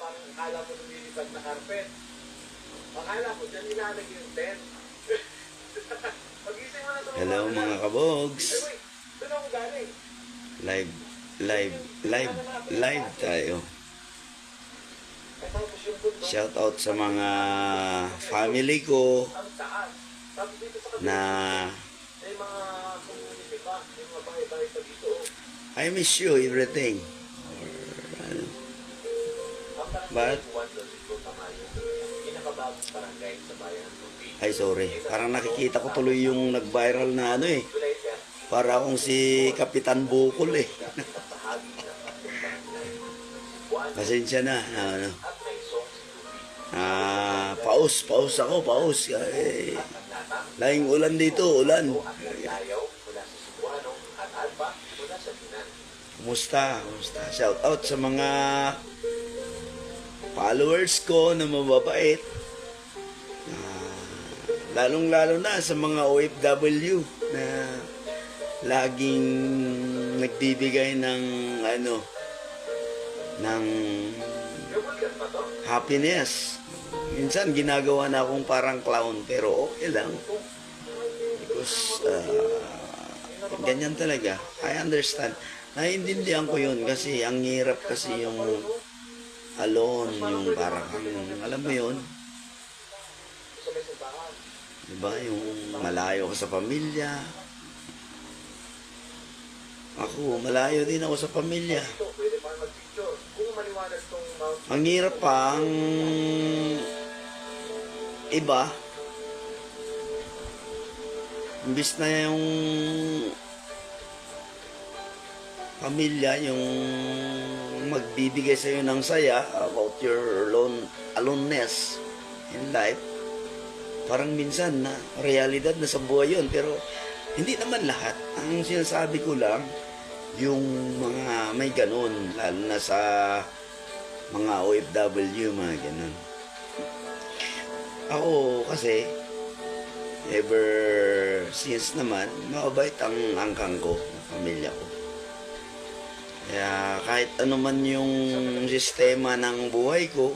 parang akala mo lumilipad na carpet. Akala mo, dyan nilalag yung tent. Pag-ising mo na tumama. Hello mga kabogs. Ay, wait. Doon ako galing. Live tayo. Ay, tapos yung bundok. Shout out sa mga family ko Ang taas. Tapos dito sa kabila. na May mga community pa. May mga bahay-bahay pa dito. I miss you everything. But Pinakabagong barangay sa bayan ng Lubid. ay sorry, parang nakikita ko tuloy yung nag-viral na ano eh. July 30. Para akong si Kapitan Bukol eh. Pasensya na, ano. Paus ako. Eh, lahing ulan dito, ulan. Kumusta? Shout out sa mga followers ko na mababait. Lalong-lalo na sa mga OFW na laging nagbibigay ng ng happiness. Minsan ginagawa na akong parang clown pero okay lang. Because ganyan talaga. I understand. Naiintindihan ko yun kasi ang hirap kasi yung alone, yung parang alam mo yun. Diba? Yung malayo ka sa pamilya. Ako, malayo din ako sa pamilya. Ang hirap pa, ang iba, imbis na yung pamilya, yung magbibigay sa'yo ng saya about your aloneness in life, parang minsan na realidad na sa buhay yun, pero hindi naman lahat. Ang sinasabi ko lang, yung mga may ganun, lalo na sa mga OFW, mga ganun. Ako kasi, ever since naman, mabait ang angkang ko, pamilya ko. Kaya kahit ano man yung sistema ng buhay ko,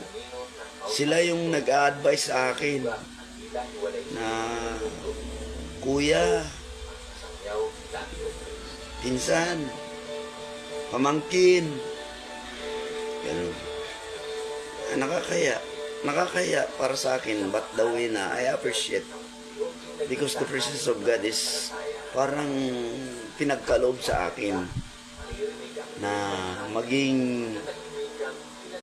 sila yung nag-a-advise sa akin na kuya, pinsan, pamangkin, ganun. Nakakaya para sa akin, but the way na I appreciate because the presence of God is parang pinagkaloob sa akin na maging